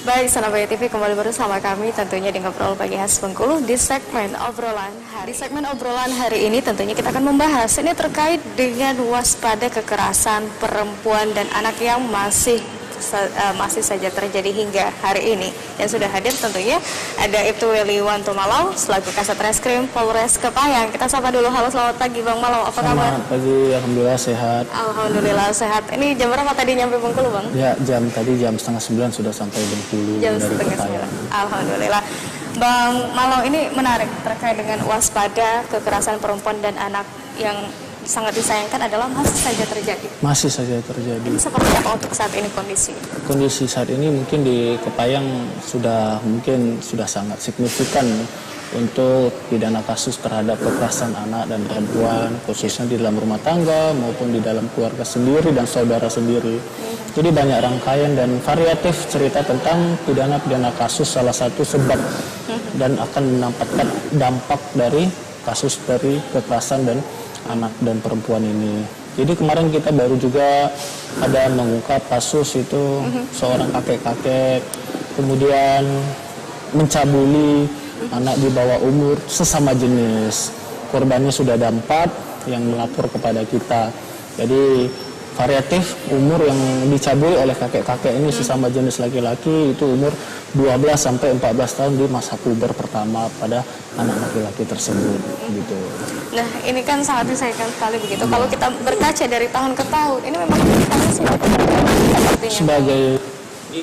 Baik, Surabaya TV kembali bersama kami tentunya di Ngobrol Pagi Khas Bengkulu di segmen obrolan hari. Di segmen obrolan hari ini tentunya kita akan membahas ini terkait dengan waspada kekerasan perempuan dan anak yang masih saja terjadi hingga hari ini. Dan sudah hadir tentunya ada Ibtu Weliwanto Malau selaku Kasat Reskrim Polres Kepayang. Kita sapa dulu. Halo, selamat pagi Bang Malau, apa kabar? Selamat pagi, alhamdulillah sehat. Alhamdulillah sehat. Ini jam berapa tadi nyampe Bengkulu, Bang? Ya, tadi jam 8:30 sudah sampai Bengkulu jam dari 8:30. Kepayang. Alhamdulillah. Bang Malau, ini menarik terkait dengan waspada kekerasan perempuan dan anak yang sangat disayangkan adalah masih saja terjadi. Masih saja terjadi. Ini seperti apa untuk saat ini kondisi? Kondisi saat ini mungkin di Kepayang sudah sangat signifikan untuk pidana kasus terhadap kekerasan anak dan perempuan, khususnya di dalam rumah tangga maupun di dalam keluarga sendiri dan saudara sendiri. Jadi banyak rangkaian dan variatif cerita tentang pidana-pidana kasus, salah satu sebab dan akan menampakkan dampak dari kasus dari kekerasan dan anak dan perempuan ini. Jadi kemarin kita baru juga ada mengungkap kasus itu seorang kakek-kakek kemudian mencabuli anak di bawah umur sesama jenis. Korbannya sudah ada 4 yang melapor kepada kita. Jadi variatif umur yang dicabuli oleh kakek-kakek ini sesama jenis laki-laki itu umur 12 sampai 14 tahun di masa puber pertama pada anak laki-laki tersebut gitu. Nah, ini kan sangat disayangkan sekali begitu. Kalau kita berkaca dari tahun ke tahun, ini memang sepertinya. Sebagai di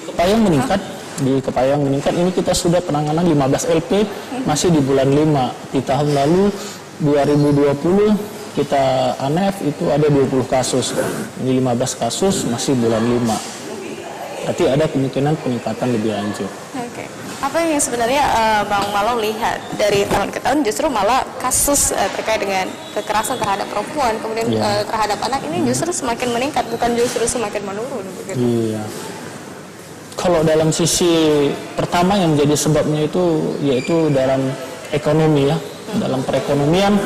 Kepayang meningkat, ini kita sudah penanganan 15 LP masih di bulan 5. Di tahun lalu 2020 kita ANEF itu ada 20 kasus. Ini 15 kasus masih bulan 5. Berarti ada kemungkinan peningkatan lebih lanjut. Oke. Apa yang sebenarnya Bang Malau lihat dari tahun ke tahun justru malah kasus terkait dengan kekerasan terhadap perempuan kemudian terhadap anak ini justru semakin meningkat, bukan justru semakin menurun begitu. Iya. Kalau dalam sisi pertama yang menjadi sebabnya itu yaitu dalam ekonomi ya. Dalam perekonomian,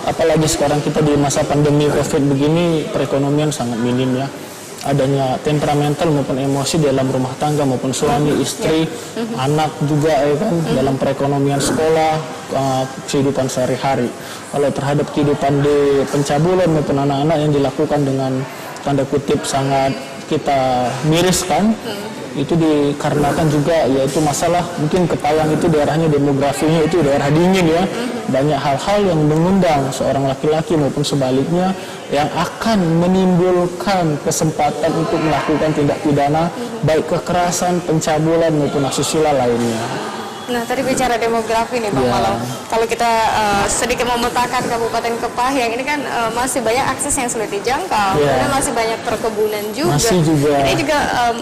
apalagi sekarang kita di masa pandemi COVID begini, perekonomian sangat minim ya. Adanya temperamental maupun emosi dalam rumah tangga maupun suami, istri, anak juga ya kan, dalam perekonomian sekolah, kehidupan sehari-hari. Kalau terhadap kehidupan di pencabulan maupun anak-anak yang dilakukan dengan tanda kutip sangat kita miriskan, itu dikarenakan juga yaitu masalah mungkin Kepayang itu daerahnya demografinya itu daerah dingin ya, banyak hal-hal yang mengundang seorang laki-laki maupun sebaliknya yang akan menimbulkan kesempatan untuk melakukan tindak pidana baik kekerasan, pencabulan maupun asusila lainnya. Nah, tadi bicara demografi nih Bang Malau. Kalau kita sedikit memetakan Kabupaten Kepayang ini kan masih banyak akses yang sulit dijangkau, kemudian masih banyak perkebunan juga. Masih juga. Ini juga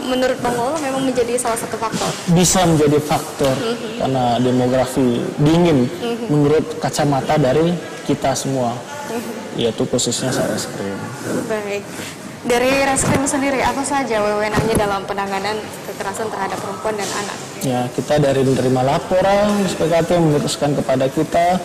menurut Bang Malau memang menjadi salah satu faktor. Bisa menjadi faktor karena demografi dingin menurut kacamata dari kita semua, yaitu khususnya Satreskrim. Baik. Dari Reskrim sendiri, apa saja wewenangnya dalam penanganan kekerasan terhadap perempuan dan anak? Ya, kita dari menerima laporan, SPKT memutuskan kepada kita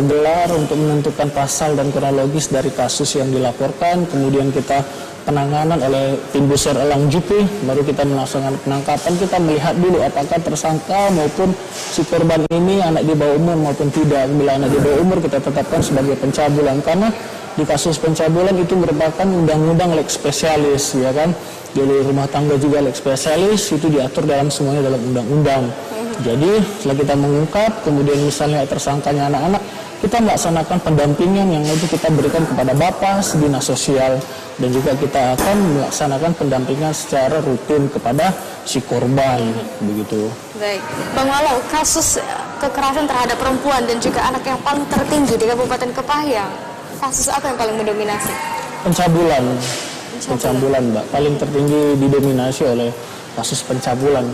gelar untuk menentukan pasal dan kronologis dari kasus yang dilaporkan, kemudian kita penanganan oleh tim Busur Elang Jupi, baru kita melaksanakan penangkapan, kita melihat dulu apakah tersangka maupun si korban ini anak di bawah umur maupun tidak. Bila anak di bawah umur kita tetapkan sebagai pencabulan, karena di kasus pencabulan itu merupakan undang-undang lex spesialis ya kan. Jadi rumah tangga juga lex spesialis itu diatur dalam semuanya dalam undang-undang. Jadi setelah kita mengungkap kemudian misalnya tersangkanya anak-anak, kita melaksanakan pendampingan yang itu kita berikan kepada Bapak Dinas Sosial dan juga kita akan melaksanakan pendampingan secara rutin kepada si korban begitu. Baik, Bang Malau, kasus kekerasan terhadap perempuan dan juga anak yang paling tertinggi di Kabupaten Kepayang, kasus apa yang paling mendominasi? Pencabulan Mbak, paling tertinggi didominasi oleh kasus pencabulan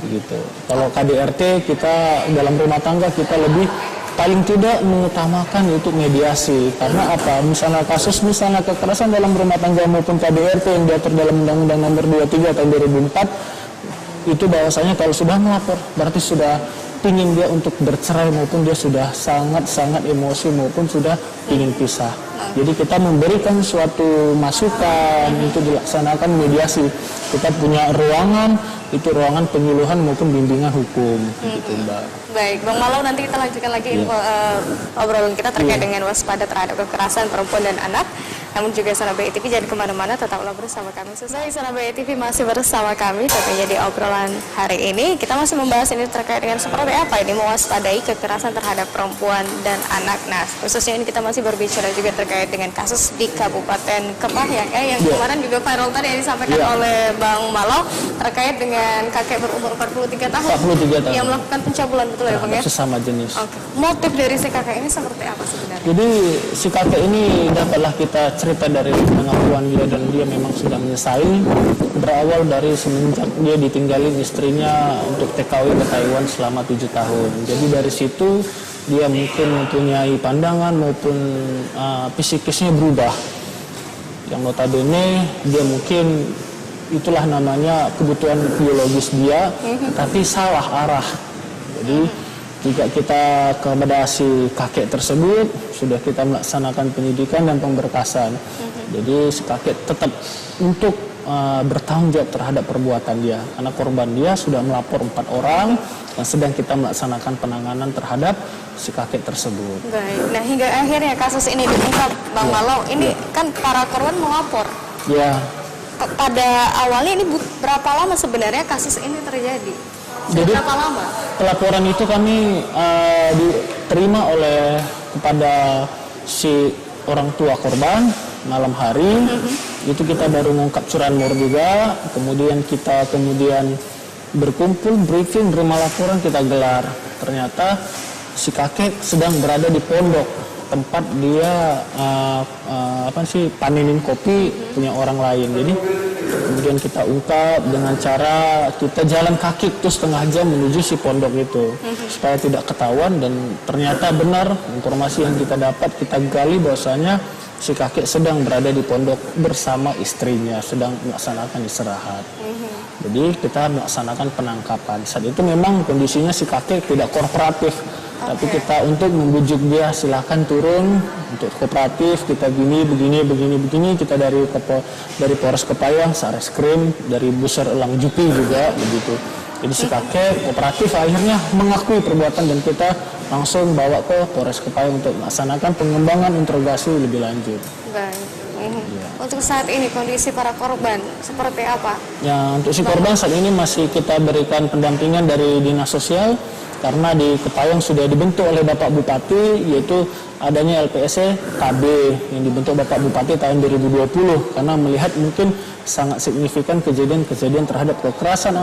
gitu. Kalau KDRT kita dalam rumah tangga kita lebih paling tidak mengutamakan itu mediasi, karena apa? Misalnya kasus kekerasan dalam rumah tangga maupun KDRT yang diatur dalam Undang-Undang Nomor 23 tahun 2004 itu bahwasanya kalau sudah melapor berarti sudah ingin dia untuk bercerai maupun dia sudah sangat emosi maupun sudah ingin pisah. Jadi kita memberikan suatu masukan untuk dilaksanakan mediasi. Kita punya ruangan itu ruangan penyuluhan maupun bimbingan hukum, gitu Mbak. Baik, Bang Malo, nanti kita lanjutkan lagi obrolan kita terkait dengan waspada terhadap kekerasan perempuan dan anak. Namun juga Sonabaya TV jangan kemana-mana, tetaplah bersama kami. Sesuai Sonabaya TV masih bersama kami tentunya di obrolan hari ini. Kita masih membahas ini terkait dengan seperti apa ini mewaspadai kekerasan terhadap perempuan dan anak. Nah, khususnya ini kita masih berbicara juga terkait dengan kasus di Kabupaten Kepahyang yang kemarin juga viral tadi yang disampaikan oleh Bang Malo terkait dengan kakek berumur 43 tahun yang melakukan pencabulan, betul ya Bang ya? Sesama jenis. Oke. Motif dari si kakek ini seperti apa sebenarnya? Jadi si kakek ini dapatlah kita cerita dari pengakuan dia, dan dia memang sudah menyesali. Berawal dari semenjak dia ditinggalin istrinya untuk TKW ke Taiwan selama 7 tahun. Jadi dari situ dia mungkin mempunyai pandangan maupun psikisnya berubah. Yang notabene dia mungkin itulah namanya kebutuhan biologis dia, tapi salah arah. Jadi jika kita kepada si kakek tersebut, sudah kita melaksanakan penyidikan dan pemberkasan. Jadi si kakek tetap untuk bertanggung jawab terhadap perbuatan dia. Karena korban dia sudah melapor 4 orang dan sedang kita melaksanakan penanganan terhadap si kakek tersebut. Baik. Nah, hingga akhirnya kasus ini diungkap, Bang Malo. Ini kan para korban melapor. Ya. Pada awalnya ini berapa lama sebenarnya kasus ini terjadi? Jadi berapa lama? Pelaporan itu kami diterima oleh kepada si orang tua korban malam hari. Itu kita baru mengungkap curanmor juga. Kemudian kita berkumpul, briefing, terima laporan kita gelar. Ternyata si kakek sedang berada di pondok tempat dia panenin kopi punya orang lain. Jadi kemudian kita ungkap dengan cara kita jalan kaki terus setengah jam menuju si pondok itu supaya tidak ketahuan, dan ternyata benar informasi yang kita dapat, kita gali bahwasanya si kakek sedang berada di pondok bersama istrinya sedang melaksanakan istirahat. Jadi kita melaksanakan penangkapan. Saat itu memang kondisinya si kakek tidak kooperatif. Tapi kita untuk membujuk dia, silakan turun untuk kooperatif, kita begini, kita dari Polres Kepahyang, Sareskrim, dari Buser Elang Jupi juga begitu. Jadi si kakek kooperatif akhirnya mengakui perbuatan, dan kita langsung bawa ke Polres Kepahyang untuk melaksanakan pengembangan interogasi lebih lanjut. Baik. Untuk saat ini kondisi para korban seperti apa? Ya, untuk si korban saat ini masih kita berikan pendampingan dari Dinas Sosial, karena di Kepahyang sudah dibentuk oleh Bapak Bupati, yaitu adanya LPSC KB yang dibentuk Bapak Bupati tahun 2020, karena melihat mungkin sangat signifikan kejadian-kejadian terhadap kekerasan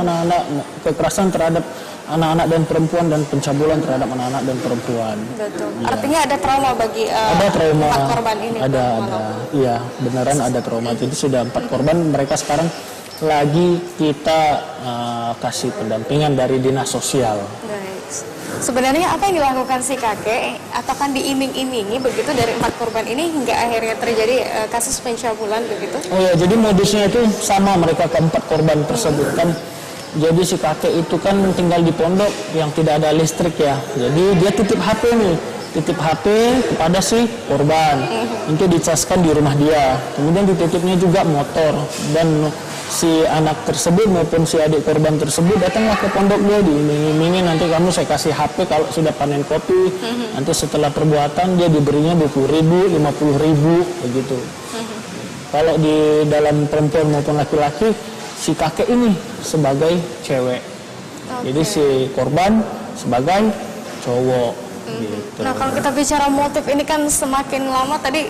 terhadap anak-anak dan perempuan, dan pencabulan terhadap anak-anak dan perempuan. Betul. Ya. Artinya ada trauma bagi ada trauma, 4 korban ini. Ada. Iya, beneran ada trauma. Jadi sudah 4 korban, mereka sekarang lagi kita kasih pendampingan dari Dinas Sosial. Baik. Sebenarnya apa yang dilakukan si kakek, atau kan diiming-imingi begitu dari 4 korban ini hingga akhirnya terjadi kasus pencabulan begitu? Oh ya, jadi modusnya itu sama mereka ke-4 korban tersebut kan. Jadi si kakek itu kan tinggal di pondok yang tidak ada listrik ya. Jadi dia titip HP kepada si korban untuk dicaskan di rumah dia. Kemudian dititipnya juga motor, dan si anak tersebut maupun si adik korban tersebut datanglah ke pondok dia, diiming-imingi, nanti kamu saya kasih HP kalau sudah panen kopi. Nanti setelah perbuatan dia diberinya 20.000, 50.000 begitu. Kalau di dalam perempuan maupun laki-laki, si kakek ini sebagai cewek. Jadi si korban sebagai cowok. Gitu. Nah, kalau kita bicara motif ini kan semakin lama tadi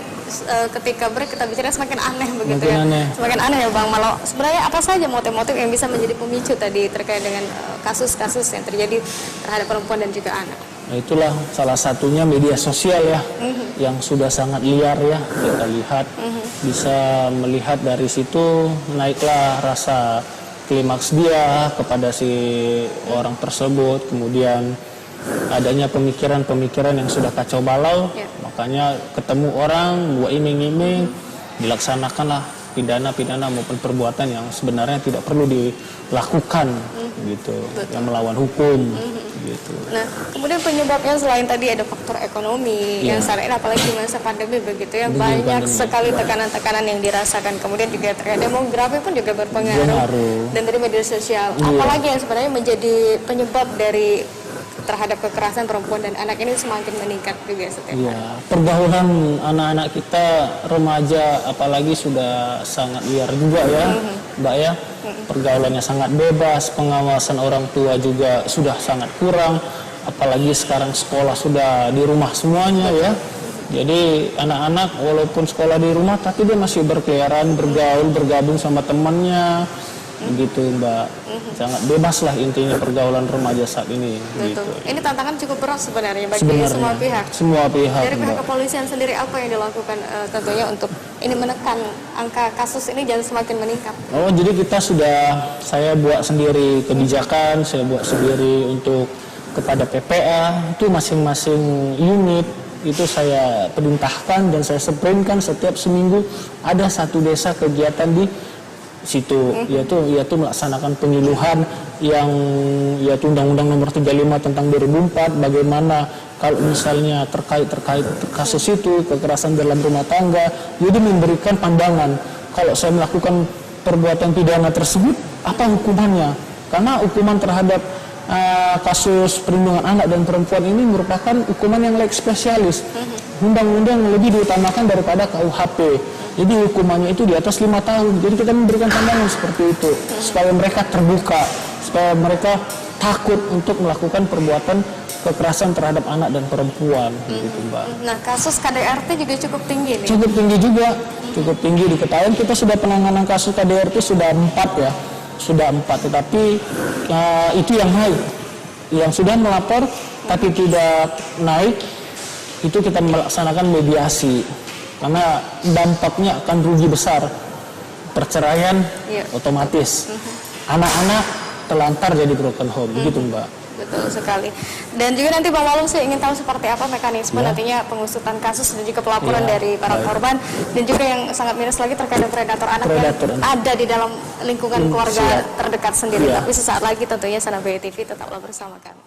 ketika break kita bicara semakin aneh begitu ya. Semakin aneh ya Bang Malo. Sebenarnya apa saja motif-motif yang bisa menjadi pemicu tadi terkait dengan kasus-kasus yang terjadi terhadap perempuan dan juga anak? Nah, itulah salah satunya media sosial ya, yang sudah sangat liar ya, kita lihat. Bisa melihat dari situ naiklah rasa klimaks dia kepada si orang tersebut, kemudian adanya pemikiran-pemikiran yang sudah kacau balau, makanya ketemu orang buat iming-iming, dilaksanakanlah pidana-pidana maupun perbuatan yang sebenarnya tidak perlu dilakukan. gitu, yang melawan hukum gitu. Nah, kemudian penyebabnya selain tadi ada faktor ekonomi yang saat ini apalagi masa pandemi begitu ya, banyak sekali tekanan-tekanan yang dirasakan. Kemudian juga terkait demografi pun juga berpengaruh. Dan dari media sosial. Apalagi yang sebenarnya menjadi penyebab dari terhadap kekerasan perempuan dan anak ini semakin meningkat juga setiap hari. Pergaulan anak-anak kita remaja apalagi sudah sangat liar juga ya, Mbak ya. Pergaulannya sangat bebas, pengawasan orang tua juga sudah sangat kurang, apalagi sekarang sekolah sudah di rumah semuanya ya. Jadi anak-anak walaupun sekolah di rumah tapi dia masih berkeliaran, bergaul, bergabung sama temannya. Begitu Mbak, sangat bebas lah intinya pergaulan remaja saat ini. Betul. Gitu. Ini tantangan cukup berat sebenarnya bagi semua pihak. Semua pihak. Dari pihak kepolisian sendiri apa yang dilakukan tentunya untuk ini menekan angka kasus ini jangan semakin meningkat? Oh jadi saya buat sendiri kebijakan, saya buat sendiri untuk kepada PPA itu masing-masing unit itu saya perintahkan dan saya sprintkan setiap seminggu ada satu desa kegiatan di situ yaitu melaksanakan penyuluhan yaitu Undang-Undang Nomor 35 tentang 2004 bagaimana kalau misalnya terkait kasus itu kekerasan dalam rumah tangga, jadi memberikan pandangan kalau saya melakukan perbuatan pidana tersebut apa hukumannya, karena hukuman terhadap kasus perlindungan anak dan perempuan ini merupakan hukuman yang leg spesialis, undang-undang yang lebih diutamakan daripada KUHP. Jadi hukumannya itu di atas 5 tahun. Jadi kita memberikan pandangan seperti itu supaya mereka terbuka, supaya mereka takut untuk melakukan perbuatan kekerasan terhadap anak dan perempuan, gitu Mbak. Nah, kasus KDRT juga cukup tinggi nih. Cukup tinggi juga, cukup tinggi di Ketahuan kita sudah penanganan kasus KDRT sudah 4 ya, sudah 4. Tetapi itu yang naik, yang sudah melapor tapi tidak naik itu kita melaksanakan mediasi. Karena dampaknya akan rugi besar, perceraian otomatis, anak-anak telantar jadi broken home, begitu Mbak. Betul sekali. Dan juga nanti Bang Walum saya ingin tahu seperti apa mekanisme nantinya pengusutan kasus dan juga pelaporan dari para korban dan juga yang sangat miris lagi terkait dengan predator anak yang ada di dalam lingkungan keluarga terdekat sendiri. Tapi sesaat lagi tentunya Sana BI TV tetaplah bersama kami.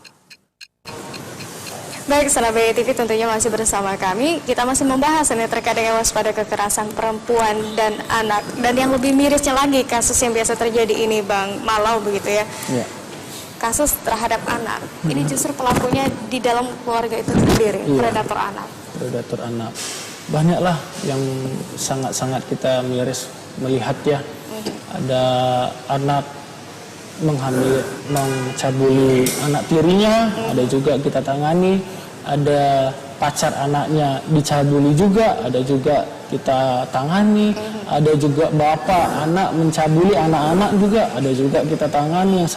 Baik, Sana BI TV tentunya masih bersama kami. Kita masih membahas ini terkait dengan waspada kekerasan perempuan dan anak. Dan yang lebih mirisnya lagi kasus yang biasa terjadi ini Bang Malau begitu ya. Kasus terhadap anak. Ini justru pelakunya di dalam keluarga itu sendiri, predator anak. Predator anak. Banyaklah yang sangat-sangat kita miris melihat ya. Ada anak mencabuli anak tirinya, ada juga kita tangani. Ada pacar anaknya dicabuli juga, ada juga kita tangani. Ada juga bapak anak mencabuli anak-anak juga, ada juga kita tangani. Yang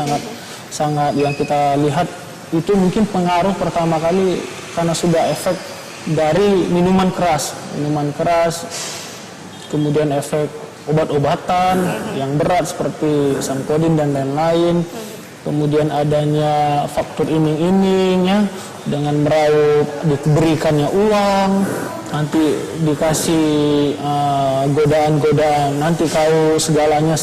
sangat yang kita lihat itu mungkin pengaruh pertama kali karena sudah efek dari minuman keras, kemudian efek obat-obatan yang berat seperti samkodin dan lain-lain. Kemudian adanya faktor iming-iming ya, dengan meraup diberikannya uang, nanti dikasih godaan-godaan, nanti kau segalanya,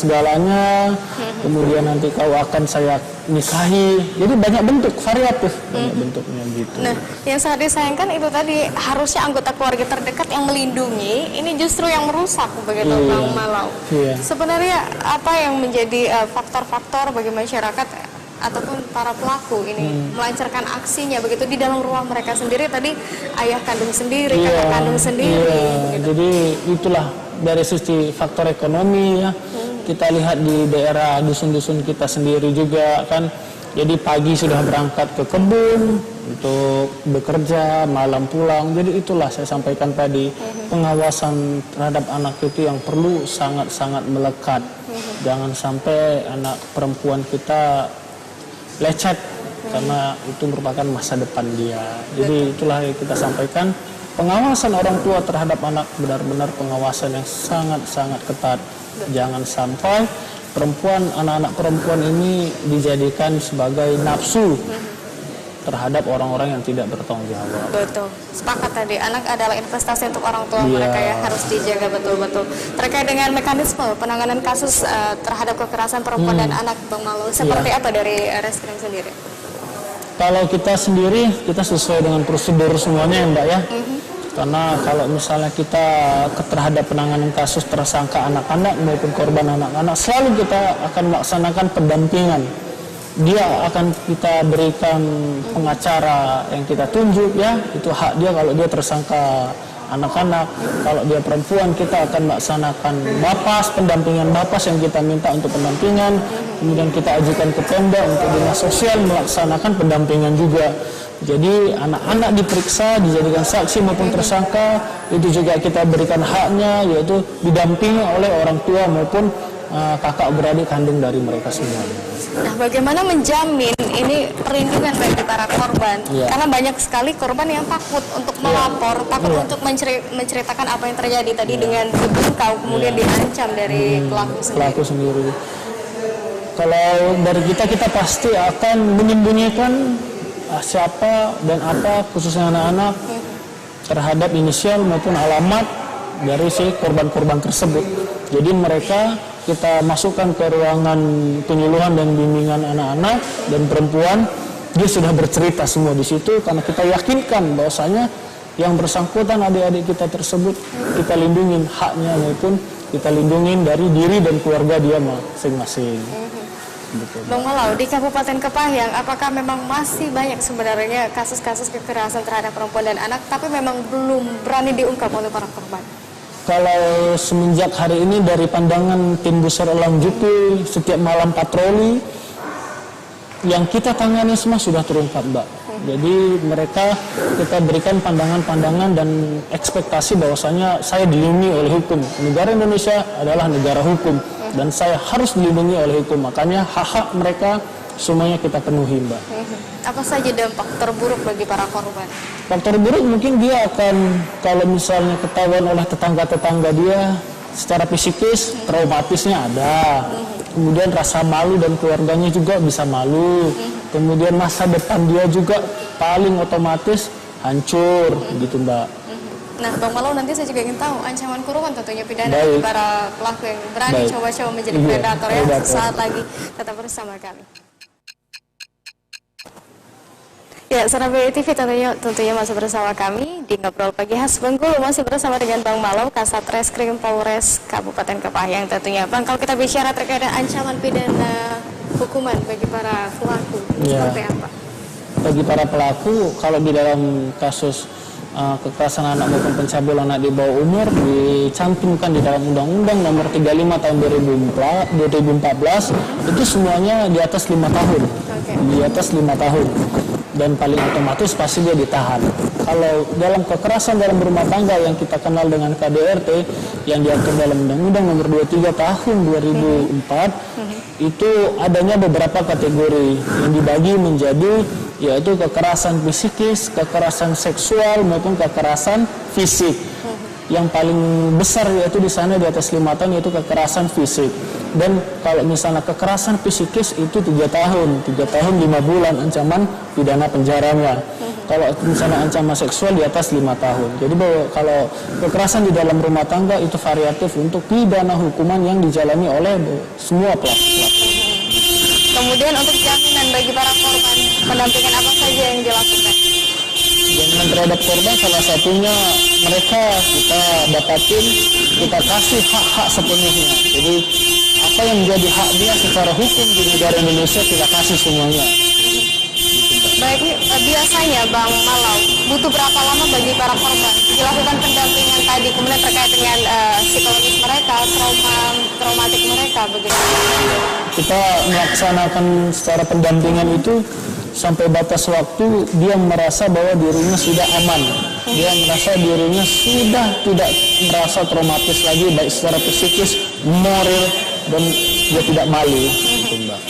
kemudian nanti kau akan saya nikahi. Jadi banyak bentuk, variatif, banyak bentuknya gitu. Nah, yang sangat disayangkan itu tadi harusnya anggota keluarga terdekat yang melindungi, ini justru yang merusak begitu Bang Malau. Sebenarnya apa yang menjadi faktor-faktor bagi masyarakat ataupun para pelaku ini melancarkan aksinya begitu di dalam rumah mereka sendiri, tadi ayah kandung sendiri, kakak kandung sendiri. Jadi itulah dari sisi faktor ekonomi ya. Kita lihat di daerah dusun-dusun kita sendiri juga kan. Jadi pagi sudah berangkat ke kebun untuk bekerja, malam pulang. Jadi itulah saya sampaikan tadi, pengawasan terhadap anak itu yang perlu sangat-sangat melekat. Jangan sampai anak perempuan kita lecet karena itu merupakan masa depan dia. Jadi itulah yang kita sampaikan, pengawasan orang tua terhadap anak benar-benar pengawasan yang sangat-sangat ketat. Jangan sampai anak-anak perempuan ini dijadikan sebagai nafsu terhadap orang-orang yang tidak bertanggung jawab. Betul, sepakat tadi. Anak adalah investasi untuk orang tua Iya. mereka yang harus dijaga betul-betul. Terkait dengan mekanisme penanganan kasus terhadap kekerasan perempuan dan anak, Bang Malo, seperti apa dari Reskrim sendiri? Kalau kita sendiri, kita sesuai dengan prosedur semuanya ya Mbak ya. Karena kalau misalnya kita terhadap penanganan kasus tersangka anak-anak maupun korban anak-anak, selalu kita akan melaksanakan pendampingan. Dia akan kita berikan pengacara yang kita tunjuk ya, itu hak dia kalau dia tersangka anak-anak. Kalau dia perempuan, kita akan melaksanakan bapas, pendampingan bapas yang kita minta untuk pendampingan. Kemudian kita ajukan ke Pemda untuk dinas sosial melaksanakan pendampingan juga. Jadi anak-anak diperiksa, dijadikan saksi maupun tersangka, itu juga kita berikan haknya, yaitu didampingi oleh orang tua maupun kakak beradik kandung dari mereka semua. Nah, bagaimana menjamin ini perlindungan bagi para korban? Karena banyak sekali korban yang takut untuk melapor, takut untuk menceritakan apa yang terjadi tadi dengan dibungkau, kemudian diancam dari pelaku sendiri. Kalau dari kita pasti akan menyembunyikan siapa dan apa, khususnya anak-anak, terhadap inisial maupun alamat dari si korban-korban tersebut. Jadi mereka kita masukkan ke ruangan penyuluhan dan bimbingan anak-anak dan perempuan, dia sudah bercerita semua di situ karena kita yakinkan bahwasanya yang bersangkutan adik-adik kita tersebut kita lindungin haknya maupun kita lindungin dari diri dan keluarga dia masing-masing. Betul. Bang Malau, di Kabupaten Kepahyang, apakah memang masih banyak sebenarnya kasus-kasus kekerasan terhadap perempuan dan anak, tapi memang belum berani diungkap oleh para korban? Kalau semenjak hari ini dari pandangan tim Besar Elang Juku, setiap malam patroli yang kita tangani semua sudah terungkap, Mbak. Jadi mereka kita berikan pandangan-pandangan dan ekspektasi bahwasanya saya dilindungi oleh hukum. Negara Indonesia adalah negara hukum dan saya harus dilindungi oleh hukum. Makanya hak-hak mereka semuanya kita penuhi, Mbak. Apa saja dampak terburuk bagi para korban? Faktor buruk mungkin dia akan, kalau misalnya ketahuan oleh tetangga-tetangga dia secara psikis, traumatisnya ada. Kemudian rasa malu dan keluarganya juga bisa malu. Kemudian masa depan dia juga paling otomatis hancur, gitu Mbak. Nah, Bang Malau, nanti saya juga ingin tahu ancaman kurungan tentunya pidana bagi para pelaku yang berani coba-coba menjadi predator ya. Sesaat lagi tetap bersama kami. Ya, Serambi TV tentunya masih bersama kami di Ngobrol Pagi Khas Bengkulu, masih bersama dengan Bang Malau, Kasat Reskrim Polres Kabupaten Kepahyang tentunya. Bang, kalau kita bicara terkait dengan ancaman pidana hukuman bagi para pelaku, seperti apa? Bagi para pelaku, kalau di dalam kasus kekerasan anak maupun pencabulan anak di bawah umur dicantumkan di dalam Undang-Undang Nomor 35 Tahun 2014, itu semuanya di atas 5 tahun. Di atas 5 tahun. Dan paling otomatis pasti dia ditahan. Kalau dalam kekerasan dalam rumah tangga yang kita kenal dengan KDRT yang diatur dalam Undang-Undang Nomor 23 Tahun 2004, itu adanya beberapa kategori yang dibagi menjadi yaitu kekerasan psikis, kekerasan seksual maupun kekerasan fisik. Yang paling besar yaitu di sana di atas 5 tahun yaitu kekerasan fisik. Dan kalau misalnya kekerasan psikis itu 3 tahun 5 bulan ancaman pidana penjaranya. Kalau misalnya ancaman seksual di atas 5 tahun. Jadi kalau kekerasan di dalam rumah tangga itu variatif untuk pidana hukuman yang dijalani oleh semua pelaku. Kemudian untuk jaminan bagi para korban, pendampingan apa saja yang dilakukan? Jaminan terhadap korban salah satunya mereka kita dapatin, kita kasih hak-hak sepenuhnya. Jadi apa yang menjadi hak dia secara hukum di negara Indonesia kita kasih semuanya. Baik, biasanya Bang Malau, butuh berapa lama bagi para korban dilakukan pendampingan tadi, kemudian terkait dengan psikologis mereka, traumatik mereka, begitu? Kita melaksanakan secara pendampingan itu sampai batas waktu dia merasa bahwa dirinya sudah aman. Dia merasa dirinya sudah tidak merasa traumatis lagi, baik secara psikis, moral, dan dia tidak malu.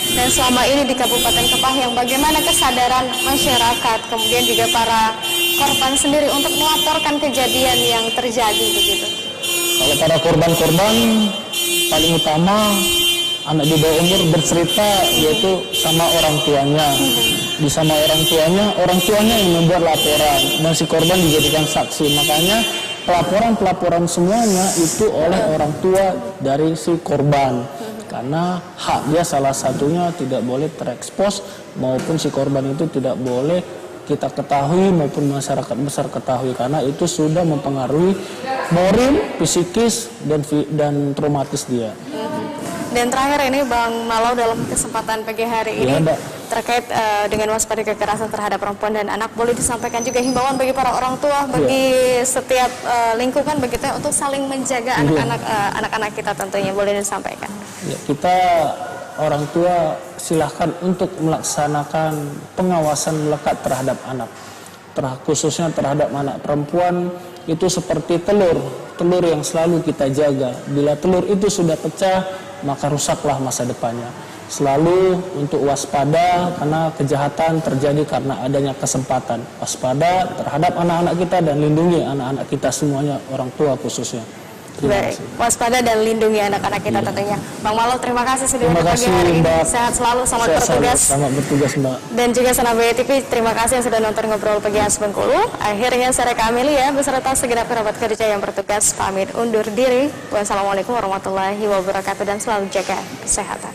Dan selama ini di Kabupaten Kepahyang, bagaimana kesadaran masyarakat, kemudian juga para korban sendiri untuk melaporkan kejadian yang terjadi begitu? Kalau para korban-korban paling utama anak di bawah umur bercerita yaitu sama orang tuanya. Sama orang tuanya yang membuat laporan dan si korban dijadikan saksi. Makanya pelaporan semuanya itu oleh orang tua dari si korban. Karena hak dia salah satunya tidak boleh terekspos maupun si korban itu tidak boleh kita ketahui maupun masyarakat besar ketahui, karena itu sudah mempengaruhi moral, psikis dan traumatis dia. Dan terakhir ini Bang Malo, dalam kesempatan pagi hari ini terkait dengan waspada kekerasan terhadap perempuan dan anak, boleh disampaikan juga himbauan bagi para orang tua, bagi setiap lingkungan begitu untuk saling menjaga anak-anak kita tentunya, boleh disampaikan. Ya, kita orang tua silahkan untuk melaksanakan pengawasan melekat terhadap anak, khususnya terhadap anak perempuan. Itu seperti telur yang selalu kita jaga. Bila telur itu sudah pecah, maka rusaklah masa depannya. Selalu untuk waspada, karena kejahatan terjadi karena adanya kesempatan. Waspada terhadap anak-anak kita dan lindungi anak-anak kita semuanya, orang tua khususnya. Baik, waspada dan lindungi anak-anak kita tentunya. Bang Malo, terima kasih sudah datang pagi hari ini. Sehat selalu, selamat bertugas. Selamat bertugas, Mbak. Dan juga Senam BTV, terima kasih yang sudah nonton Ngobrol Pagi Khas Bengkulu. Akhirnya saya Reka Amelia beserta segenap kerabat kerja yang bertugas pamit undur diri. Wassalamualaikum warahmatullahi wabarakatuh dan selalu jaga kesehatan.